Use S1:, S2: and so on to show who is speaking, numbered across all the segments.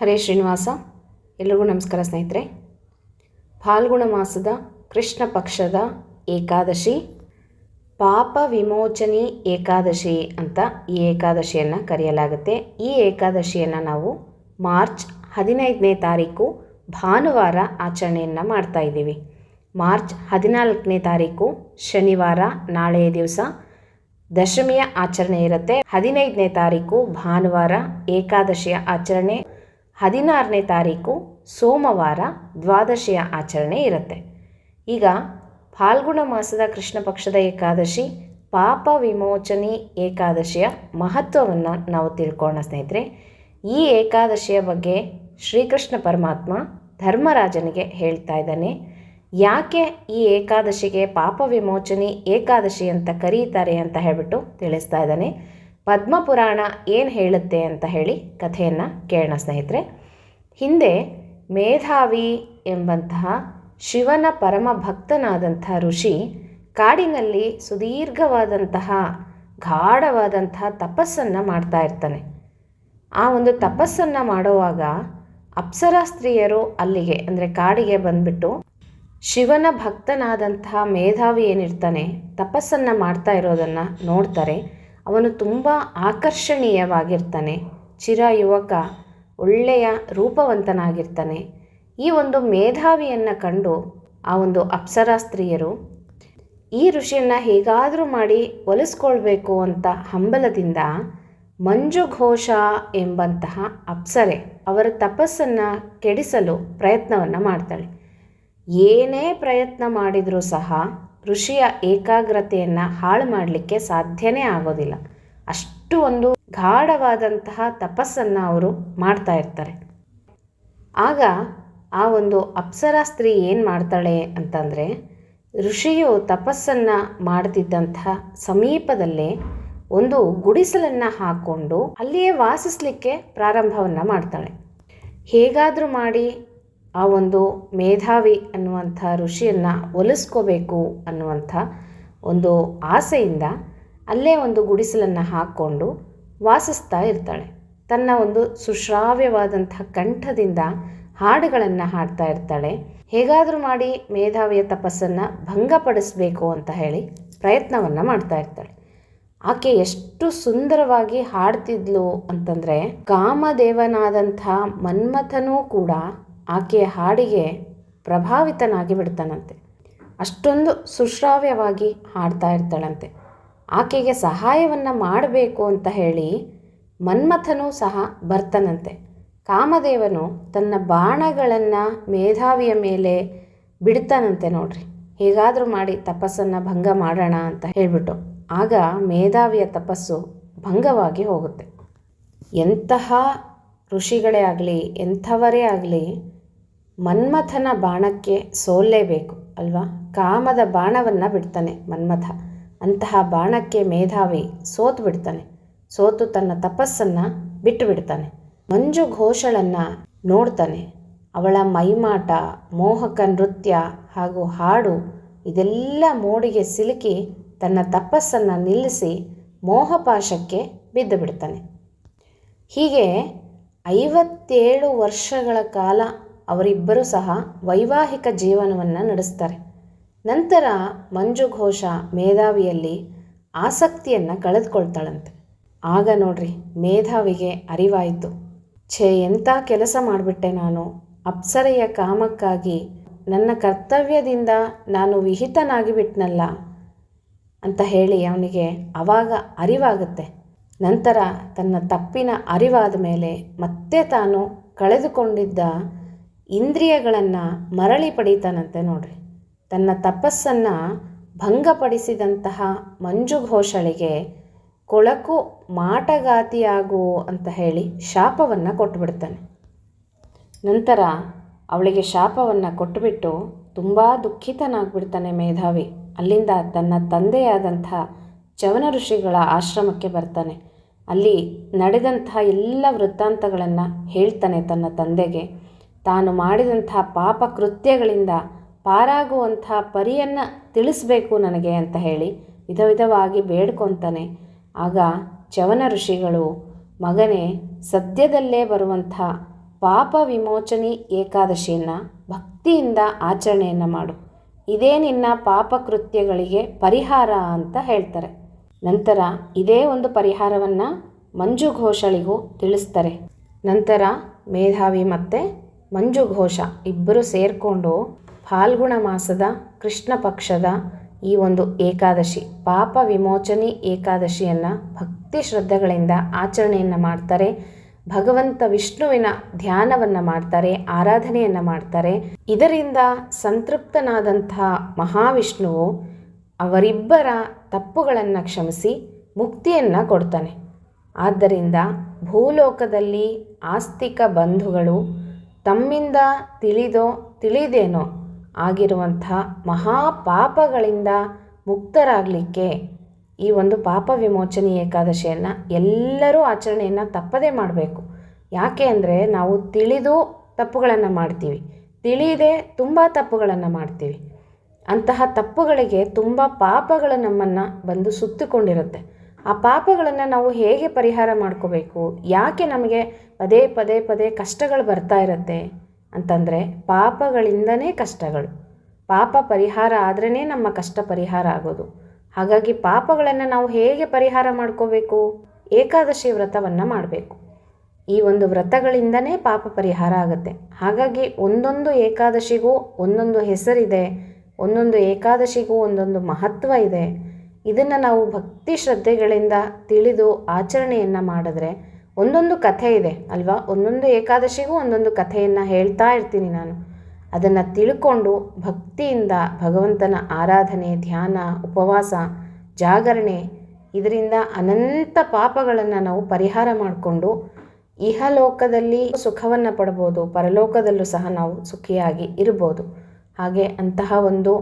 S1: ಹರೇ ಶ್ರೀನಿವಾಸ. ಎಲ್ರಿಗೂ ನಮಸ್ಕಾರ ಸ್ನೇಹಿತರೆ. ಫಾಲ್ಗುಣ ಮಾಸದ ಕೃಷ್ಣ ಪಕ್ಷದ ಏಕಾದಶಿ ಪಾಪ ವಿಮೋಚನಿ ಏಕಾದಶಿ ಅಂತ ಈ ಏಕಾದಶಿಯನ್ನು ಕರೆಯಲಾಗುತ್ತೆ. ಈ ಏಕಾದಶಿಯನ್ನು ನಾವು ಮಾರ್ಚ್ 15ನೇ ತಾರೀಕು ಭಾನುವಾರ ಆಚರಣೆಯನ್ನು ಮಾಡ್ತಾ ಇದ್ದೀವಿ. ಮಾರ್ಚ್ 14ನೇ ತಾರೀಕು ಶನಿವಾರ, ನಾಳೆಯ ದಿವಸ ದಶಮಿಯ ಆಚರಣೆ ಇರುತ್ತೆ. 15ನೇ ತಾರೀಕು ಭಾನುವಾರ ಏಕಾದಶಿಯ ಆಚರಣೆ, 16ನೇ ತಾರೀಕು ಸೋಮವಾರ ದ್ವಾದಶಿಯ ಆಚರಣೆ ಇರುತ್ತೆ. ಈಗ ಫಾಲ್ಗುಣ ಮಾಸದ ಕೃಷ್ಣ ಪಕ್ಷದ ಏಕಾದಶಿ ಪಾಪ ವಿಮೋಚನಿ ಏಕಾದಶಿಯ ಮಹತ್ವವನ್ನು ನಾವು ತಿಳ್ಕೊಳ್ಳೋಣ ಸ್ನೇಹಿತರೆ. ಈ ಏಕಾದಶಿಯ ಬಗ್ಗೆ ಶ್ರೀಕೃಷ್ಣ ಪರಮಾತ್ಮ ಧರ್ಮರಾಜನಿಗೆ ಹೇಳ್ತಾ ಇದ್ದಾನೆ. ಯಾಕೆ ಈ ಏಕಾದಶಿಗೆ ಪಾಪ ವಿಮೋಚನಿ ಏಕಾದಶಿ ಅಂತ ಕರೀತಾರೆ ಅಂತ ಹೇಳಿಬಿಟ್ಟು ತಿಳಿಸ್ತಾ ಇದ್ದಾನೆ. ಪದ್ಮಪುರಾಣ ಏನು ಹೇಳುತ್ತೆ ಅಂತ ಹೇಳಿ ಕಥೆಯನ್ನು ಕೇಳೋಣ ಸ್ನೇಹಿತರೆ. ಹಿಂದೆ ಮೇಧಾವಿ ಎಂಬಂತಹ ಶಿವನ ಪರಮ ಭಕ್ತನಾದಂಥ ಋಷಿ ಕಾಡಿನಲ್ಲಿ ಸುದೀರ್ಘವಾದಂತಹ ಗಾಢವಾದಂತಹ ತಪಸ್ಸನ್ನು ಮಾಡ್ತಾ ಇರ್ತಾನೆ. ಆ ಒಂದು ತಪಸ್ಸನ್ನು ಮಾಡುವಾಗ ಅಪ್ಸರಾ ಸ್ತ್ರೀಯರು ಅಲ್ಲಿಗೆ ಅಂದರೆ ಕಾಡಿಗೆ ಬಂದುಬಿಟ್ಟು ಶಿವನ ಭಕ್ತನಾದಂತಹ ಮೇಧಾವಿ ಏನಿರ್ತಾನೆ ತಪಸ್ಸನ್ನು ಮಾಡ್ತಾ ಇರೋದನ್ನು ನೋಡ್ತಾರೆ. ಅವನು ತುಂಬ ಆಕರ್ಷಣೀಯವಾಗಿರ್ತಾನೆ, ಚಿರ ಯುವಕ, ಒಳ್ಳೆಯ ರೂಪವಂತನಾಗಿರ್ತಾನೆ. ಈ ಒಂದು ಮೇಧಾವಿಯನ್ನು ಕಂಡು ಆ ಒಂದು ಅಪ್ಸರಾ ಸ್ತ್ರೀಯರು ಈ ಋಷಿಯನ್ನು ಹೇಗಾದರೂ ಮಾಡಿ ಒಲಿಸ್ಕೊಳ್ಬೇಕು ಅಂತ ಹಂಬಲದಿಂದ ಮಂಜುಘೋಷ ಎಂಬಂತಹ ಅಪ್ಸರೆ ಅವರ ತಪಸ್ಸನ್ನು ಕೆಡಿಸಲು ಪ್ರಯತ್ನವನ್ನು ಮಾಡ್ತಾಳೆ. ಏನೇ ಪ್ರಯತ್ನ ಮಾಡಿದರೂ ಸಹ ಋಷಿಯ ಏಕಾಗ್ರತೆಯನ್ನು ಹಾಳು ಮಾಡಲಿಕ್ಕೆ ಸಾಧ್ಯನೇ ಆಗೋದಿಲ್ಲ. ಅಷ್ಟು ಒಂದು ಗಾಢವಾದಂತಹ ತಪಸ್ಸನ್ನು ಅವರು ಮಾಡ್ತಾ ಇರ್ತಾರೆ. ಆಗ ಆ ಒಂದು ಅಪ್ಸರಾ ಸ್ತ್ರೀ ಏನು ಮಾಡ್ತಾಳೆ ಅಂತಂದರೆ, ಋಷಿಯು ತಪಸ್ಸನ್ನು ಮಾಡ್ತಿದ್ದಂತಹ ಸಮೀಪದಲ್ಲೇ ಒಂದು ಗುಡಿಸಲನ್ನು ಹಾಕ್ಕೊಂಡು ಅಲ್ಲಿಯೇ ವಾಸಿಸಲಿಕ್ಕೆ ಪ್ರಾರಂಭವನ್ನು ಮಾಡ್ತಾಳೆ. ಹೇಗಾದರೂ ಮಾಡಿ ಆ ಒಂದು ಮೇಧಾವಿ ಅನ್ನುವಂಥ ಋಷಿಯನ್ನು ಒಲಿಸ್ಕೋಬೇಕು ಅನ್ನುವಂಥ ಒಂದು ಆಸೆಯಿಂದ ಅಲ್ಲೇ ಒಂದು ಗುಡಿಸಲನ್ನು ಹಾಕ್ಕೊಂಡು ವಾಸಿಸ್ತಾ ಇರ್ತಾಳೆ. ತನ್ನ ಒಂದು ಸುಶ್ರಾವ್ಯವಾದಂಥ ಕಂಠದಿಂದ ಹಾಡುಗಳನ್ನು ಹಾಡ್ತಾ ಇರ್ತಾಳೆ. ಹೇಗಾದರೂ ಮಾಡಿ ಮೇಧಾವಿಯ ತಪಸ್ಸನ್ನು ಭಂಗಪಡಿಸಬೇಕು ಅಂತ ಹೇಳಿ ಪ್ರಯತ್ನವನ್ನು ಮಾಡ್ತಾ ಇರ್ತಾಳೆ. ಆಕೆ ಎಷ್ಟು ಸುಂದರವಾಗಿ ಹಾಡ್ತಿದ್ಲು ಅಂತಂದರೆ ಕಾಮದೇವನಾದಂಥ ಮನ್ಮಥನೂ ಕೂಡ ಆಕೆಯ ಹಾಡಿಗೆ ಪ್ರಭಾವಿತನಾಗಿ ಬಿಡ್ತಾನಂತೆ. ಅಷ್ಟೊಂದು ಸುಶ್ರಾವ್ಯವಾಗಿ ಹಾಡ್ತಾ ಇರ್ತಾಳಂತೆ. ಆಕೆಗೆ ಸಹಾಯವನ್ನು ಮಾಡಬೇಕು ಅಂತ ಹೇಳಿ ಮನ್ಮಥನೂ ಸಹ ಬರ್ತಾನಂತೆ. ಕಾಮದೇವನು ತನ್ನ ಬಾಣಗಳನ್ನು ಮೇಧಾವಿಯ ಮೇಲೆ ಬಿಡ್ತಾನಂತೆ. ನೋಡ್ರಿ, ಹೇಗಾದರೂ ಮಾಡಿ ತಪಸ್ಸನ್ನು ಭಂಗ ಮಾಡೋಣ ಅಂತ ಹೇಳಿಬಿಟ್ಟು ಆಗ ಮೇಧಾವಿಯ ತಪಸ್ಸು ಭಂಗವಾಗಿ ಹೋಗುತ್ತೆ. ಎಂತಹ ಋಷಿಗಳೇ ಆಗಲಿ, ಎಂಥವರೇ ಆಗಲಿ, ಮನ್ಮಥನ ಬಾಣಕ್ಕೆ ಸೋಲ್ಲೇಬೇಕು ಅಲ್ವಾ. ಕಾಮದ ಬಾಣವನ್ನು ಬಿಡ್ತಾನೆ ಮನ್ಮಥ. ಅಂತಹ ಬಾಣಕ್ಕೆ ಮೇಧಾವಿ ಸೋತು ಬಿಡ್ತಾನೆ. ಸೋತು ತನ್ನ ತಪಸ್ಸನ್ನು ಬಿಟ್ಟು ಬಿಡ್ತಾನೆ. ಮಂಜು ಘೋಷಳನ್ನು ನೋಡ್ತಾನೆ. ಅವಳ ಮೈಮಾಟ, ಮೋಹಕ ನೃತ್ಯ ಹಾಗೂ ಹಾಡು ಇದೆಲ್ಲ ಮೋಡಿಗೆ ಸಿಲುಕಿ ತನ್ನ ತಪಸ್ಸನ್ನು ನಿಲ್ಲಿಸಿ ಮೋಹಪಾಶಕ್ಕೆ ಬಿದ್ದು ಬಿಡ್ತಾನೆ. ಹೀಗೆ 57 ವರ್ಷಗಳ ಕಾಲ ಅವರಿಬ್ಬರೂ ಸಹ ವೈವಾಹಿಕ ಜೀವನವನ್ನು ನಡೆಸ್ತಾರೆ. ನಂತರ ಮಂಜುಘೋಷ ಮೇಧಾವಿಯಲ್ಲಿ ಆಸಕ್ತಿಯನ್ನು ಕಳೆದುಕೊಳ್ತಾಳಂತೆ. ಆಗ ನೋಡ್ರಿ, ಮೇಧಾವಿಗೆ ಅರಿವಾಯಿತು, ಎಂಥ ಕೆಲಸ ಮಾಡಿಬಿಟ್ಟೆ ನಾನು. ಅಪ್ಸರೆಯ ಕಾಮಕ್ಕಾಗಿ ನನ್ನ ಕರ್ತವ್ಯದಿಂದ ನಾನು ವಿಹಿತನಾಗಿ ಬಿಟ್ನಲ್ಲ ಅಂತ ಹೇಳಿ ಅವನಿಗೆ ಆವಾಗ ಅರಿವಾಗುತ್ತೆ. ನಂತರ ತನ್ನ ತಪ್ಪಿನ ಅರಿವಾದ ಮೇಲೆ ಮತ್ತೆ ತಾನು ಕಳೆದುಕೊಂಡಿದ್ದ ಇಂದ್ರಿಯಗಳನ್ನು ಮರಳಿ ಪಡೀತಾನಂತೆ. ನೋಡ್ರಿ, ತನ್ನ ತಪಸ್ಸನ್ನು ಭಂಗಪಡಿಸಿದಂತಹ ಮಂಜುಘೋಷಳಿಗೆ ಕೊಳಕು ಮಾಟಗಾತಿಯಾಗು ಅಂತ ಹೇಳಿ ಶಾಪವನ್ನು ಕೊಟ್ಟುಬಿಡ್ತಾನೆ. ನಂತರ ಅವಳಿಗೆ ಶಾಪವನ್ನು ಕೊಟ್ಟುಬಿಟ್ಟು ತುಂಬ ದುಃಖಿತನಾಗ್ಬಿಡ್ತಾನೆ ಮೇಧಾವಿ. ಅಲ್ಲಿಂದ ತನ್ನ ತಂದೆಯಾದಂಥ ಚವನ ಋಷಿಗಳ ಆಶ್ರಮಕ್ಕೆ ಬರ್ತಾನೆ. ಅಲ್ಲಿ ನಡೆದಂತಹ ಎಲ್ಲ ವೃತ್ತಾಂತಗಳನ್ನು ಹೇಳ್ತಾನೆ ತನ್ನ ತಂದೆಗೆ. ತಾನು ಮಾಡಿದಂಥ ಪಾಪ ಕೃತ್ಯಗಳಿಂದ ಪಾರಾಗುವಂಥ ಪರಿಯನ್ನು ತಿಳಿಸ್ಬೇಕು ನನಗೆ ಅಂತ ಹೇಳಿ ವಿಧ ವಿಧವಾಗಿ ಬೇಡ್ಕೊತಾನೆ. ಆಗ ಚವನ ಋಷಿಗಳು, ಮಗನೇ, ಸದ್ಯದಲ್ಲೇ ಬರುವಂಥ ಪಾಪ ವಿಮೋಚನಿ ಏಕಾದಶಿಯನ್ನು ಭಕ್ತಿಯಿಂದ ಆಚರಣೆಯನ್ನು ಮಾಡು. ಇದೇ ನಿನ್ನ ಪಾಪಕೃತ್ಯಗಳಿಗೆ ಪರಿಹಾರ ಅಂತ ಹೇಳ್ತಾರೆ. ನಂತರ ಇದೇ ಒಂದು ಪರಿಹಾರವನ್ನು ಮಂಜು ಘೋಷಳಿಗೂ ತಿಳಿಸ್ತಾರೆ. ನಂತರ ಮೇಧಾವಿ ಮತ್ತು ಮಂಜು ಘೋಷ ಇಬ್ಬರು ಸೇರಿಕೊಂಡು ಫಾಲ್ಗುಣ ಮಾಸದ ಕೃಷ್ಣ ಪಕ್ಷದ ಈ ಒಂದು ಏಕಾದಶಿ ಪಾಪ ವಿಮೋಚನಿ ಏಕಾದಶಿಯನ್ನು ಭಕ್ತಿ ಶ್ರದ್ಧೆಗಳಿಂದ ಆಚರಣೆಯನ್ನು ಮಾಡ್ತಾರೆ. ಭಗವಂತ ವಿಷ್ಣುವಿನ ಧ್ಯಾನವನ್ನು ಮಾಡ್ತಾರೆ, ಆರಾಧನೆಯನ್ನು ಮಾಡ್ತಾರೆ. ಇದರಿಂದ ಸಂತೃಪ್ತನಾದಂತಹ ಮಹಾವಿಷ್ಣುವು ಅವರಿಬ್ಬರ ತಪ್ಪುಗಳನ್ನು ಕ್ಷಮಿಸಿ ಮುಕ್ತಿಯನ್ನು ಕೊಡ್ತಾನೆ. ಆದ್ದರಿಂದ ಭೂಲೋಕದಲ್ಲಿ ಆಸ್ತಿಕ ಬಂಧುಗಳು ತಮ್ಮಿಂದ ತಿಳಿದೋ ತಿಳಿದೇನೋ ಆಗಿರುವಂಥ ಮಹಾಪಾಪಗಳಿಂದ ಮುಕ್ತರಾಗಲಿಕ್ಕೆ ಈ ಒಂದು ಪಾಪ ವಿಮೋಚನಿ ಏಕಾದಶಿಯನ್ನು ಎಲ್ಲರೂ ಆಚರಣೆಯನ್ನು ತಪ್ಪದೇ ಮಾಡಬೇಕು. ಯಾಕೆ ಅಂದರೆ ನಾವು ತಿಳಿದು ತಪ್ಪುಗಳನ್ನು ಮಾಡ್ತೀವಿ, ತಿಳಿಯದೆ ತುಂಬ ತಪ್ಪುಗಳನ್ನು ಮಾಡ್ತೀವಿ. ಅಂತಹ ತಪ್ಪುಗಳಿಗೆ ತುಂಬ ಪಾಪಗಳು ನಮ್ಮನ್ನು ಬಂದು ಸುತ್ತಿಕೊಂಡಿರುತ್ತೆ. ಆ ಪಾಪಗಳನ್ನು ನಾವು ಹೇಗೆ ಪರಿಹಾರ ಮಾಡ್ಕೋಬೇಕು, ಯಾಕೆ ನಮಗೆ ಪದೇ ಪದೇ ಪದೇ ಕಷ್ಟಗಳು ಬರ್ತಾ ಇರುತ್ತೆ ಅಂತಂದರೆ ಪಾಪಗಳಿಂದನೇ ಕಷ್ಟಗಳು. ಪಾಪ ಪರಿಹಾರ ಆದ್ರೇ ನಮ್ಮ ಕಷ್ಟ ಪರಿಹಾರ ಆಗೋದು. ಹಾಗಾಗಿ ಪಾಪಗಳನ್ನು ನಾವು ಹೇಗೆ ಪರಿಹಾರ ಮಾಡ್ಕೋಬೇಕು? ಏಕಾದಶಿ ವ್ರತವನ್ನು ಮಾಡಬೇಕು. ಈ ಒಂದು ವ್ರತಗಳಿಂದನೇ ಪಾಪ ಪರಿಹಾರ ಆಗುತ್ತೆ. ಹಾಗಾಗಿ ಒಂದೊಂದು ಏಕಾದಶಿಗೂ ಒಂದೊಂದು ಹೆಸರಿದೆ, ಒಂದೊಂದು ಏಕಾದಶಿಗೂ ಒಂದೊಂದು ಮಹತ್ವ ಇದೆ. ಇದನ್ನು ನಾವು ಭಕ್ತಿ ಶ್ರದ್ಧೆಗಳಿಂದ ತಿಳಿದು ಆಚರಣೆಯನ್ನು ಮಾಡಿದ್ರೆ ಒಂದೊಂದು ಕಥೆ ಇದೆ ಅಲ್ವಾ? ಒಂದೊಂದು ಏಕಾದಶಿಗೂ ಒಂದೊಂದು ಕಥೆಯನ್ನು ಹೇಳ್ತಾ ಇರ್ತೀನಿ ನಾನು. ಅದನ್ನು ತಿಳ್ಕೊಂಡು ಭಕ್ತಿಯಿಂದ ಭಗವಂತನ ಆರಾಧನೆ, ಧ್ಯಾನ, ಉಪವಾಸ, ಜಾಗರಣೆ ಇದರಿಂದ ಅನಂತ ಪಾಪಗಳನ್ನು ನಾವು ಪರಿಹಾರ ಮಾಡಿಕೊಂಡು ಇಹಲೋಕದಲ್ಲಿ ಸುಖವನ್ನು ಪಡ್ಬೋದು, ಪರಲೋಕದಲ್ಲೂ ಸಹ ನಾವು ಸುಖಿಯಾಗಿ ಇರ್ಬೋದು. ಹಾಗೆ ಅಂತಹ ಒಂದು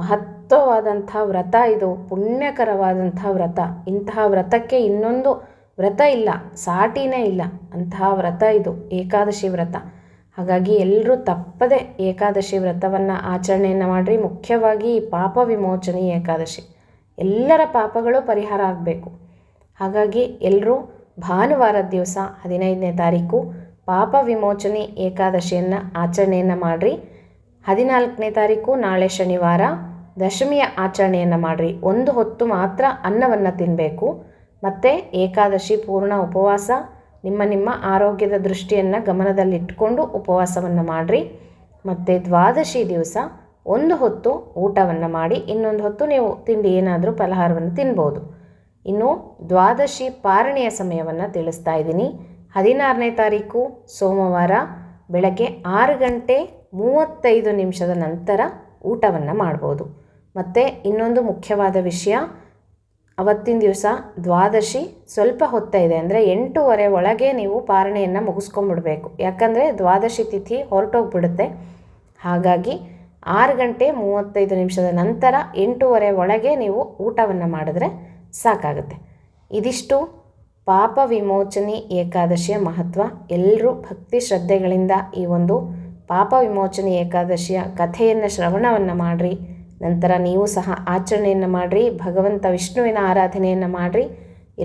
S1: ಮಹತ್ವವಾದಂಥ ವ್ರತ ಇದು, ಪುಣ್ಯಕರವಾದಂಥ ವ್ರತ. ಇಂತಹ ವ್ರತಕ್ಕೆ ಇನ್ನೊಂದು ವ್ರತ ಇಲ್ಲ, ಸಾಟಿನೇ ಇಲ್ಲ. ಅಂತಹ ವ್ರತ ಇದು ಏಕಾದಶಿ ವ್ರತ. ಹಾಗಾಗಿ ಎಲ್ಲರೂ ತಪ್ಪದೆ ಏಕಾದಶಿ ವ್ರತವನ್ನು ಆಚರಣೆಯನ್ನು ಮಾಡಿರಿ. ಮುಖ್ಯವಾಗಿ ಈ ಪಾಪ ವಿಮೋಚನಿ ಏಕಾದಶಿ ಎಲ್ಲರ ಪಾಪಗಳು ಪರಿಹಾರ ಆಗಬೇಕು. ಹಾಗಾಗಿ ಎಲ್ಲರೂ ಭಾನುವಾರದ ದಿವಸ 15ನೇ ತಾರೀಕು ಪಾಪ ವಿಮೋಚನಿ ಏಕಾದಶಿಯನ್ನು ಆಚರಣೆಯನ್ನು ಮಾಡಿರಿ. 14ನೇ ತಾರೀಕು ನಾಳೆ ಶನಿವಾರ ದಶಮಿಯ ಆಚರಣೆಯನ್ನು ಮಾಡಿರಿ. ಒಂದು ಹೊತ್ತು ಮಾತ್ರ ಅನ್ನವನ್ನು ತಿನ್ನಬೇಕು. ಮತ್ತು ಏಕಾದಶಿ ಪೂರ್ಣ ಉಪವಾಸ, ನಿಮ್ಮ ಆರೋಗ್ಯದ ದೃಷ್ಟಿಯನ್ನು ಗಮನದಲ್ಲಿಟ್ಕೊಂಡು ಉಪವಾಸವನ್ನು ಮಾಡಿರಿ. ಮತ್ತು ದ್ವಾದಶಿ ದಿವಸ ಒಂದು ಹೊತ್ತು ಊಟವನ್ನು ಮಾಡಿ, ಇನ್ನೊಂದು ಹೊತ್ತು ನೀವು ತಿಂಡಿ ಏನಾದರೂ ಫಲಹಾರವನ್ನು ತಿನ್ಬೋದು. ಇನ್ನು ದ್ವಾದಶಿ ಪಾರಣೆಯ ಸಮಯವನ್ನು ತಿಳಿಸ್ತಾ ಇದ್ದೀನಿ. 16ನೇ ತಾರೀಕು ಸೋಮವಾರ ಬೆಳಗ್ಗೆ 6:35 ನಂತರ ಊಟವನ್ನು ಮಾಡ್ಬೋದು. ಮತ್ತು ಇನ್ನೊಂದು ಮುಖ್ಯವಾದ ವಿಷಯ, ಅವತ್ತಿನ ದಿವಸ ದ್ವಾದಶಿ ಸ್ವಲ್ಪ ಹೊತ್ತ ಇದೆ, ಅಂದರೆ 8:30 ಒಳಗೆ ನೀವು ಪಾರಣೆಯನ್ನು ಮುಗಿಸ್ಕೊಂಡ್ಬಿಡ್ಬೇಕು. ಯಾಕಂದರೆ ದ್ವಾದಶಿ ತಿಥಿ ಹೊರಟೋಗ್ಬಿಡುತ್ತೆ. ಹಾಗಾಗಿ 6:35 ನಂತರ 8:30 ಒಳಗೆ ನೀವು ಊಟವನ್ನು ಮಾಡಿದ್ರೆ ಸಾಕಾಗುತ್ತೆ. ಇದಿಷ್ಟು ಪಾಪ ವಿಮೋಚನಿ ಏಕಾದಶಿಯ ಮಹತ್ವ. ಎಲ್ಲರೂ ಭಕ್ತಿ ಶ್ರದ್ಧೆಗಳಿಂದ ಈ ಒಂದು ಪಾಪ ವಿಮೋಚನಿ ಏಕಾದಶಿಯ ಕಥೆಯನ್ನು ಶ್ರವಣವನ್ನು ಮಾಡಿರಿ. ನಂತರ ನೀವು ಸಹ ಆಚರಣೆಯನ್ನು ಮಾಡಿರಿ. ಭಗವಂತ ವಿಷ್ಣುವಿನ ಆರಾಧನೆಯನ್ನು ಮಾಡಿರಿ.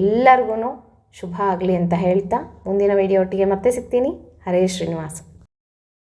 S1: ಎಲ್ಲರಿಗೂ ಶುಭ ಆಗಲಿ ಅಂತ ಹೇಳ್ತಾ ಮುಂದಿನ ವಿಡಿಯೋ ಒಟ್ಟಿಗೆ ಮತ್ತೆ ಸಿಗ್ತೀನಿ. ಹರೇ ಶ್ರೀನಿವಾಸ.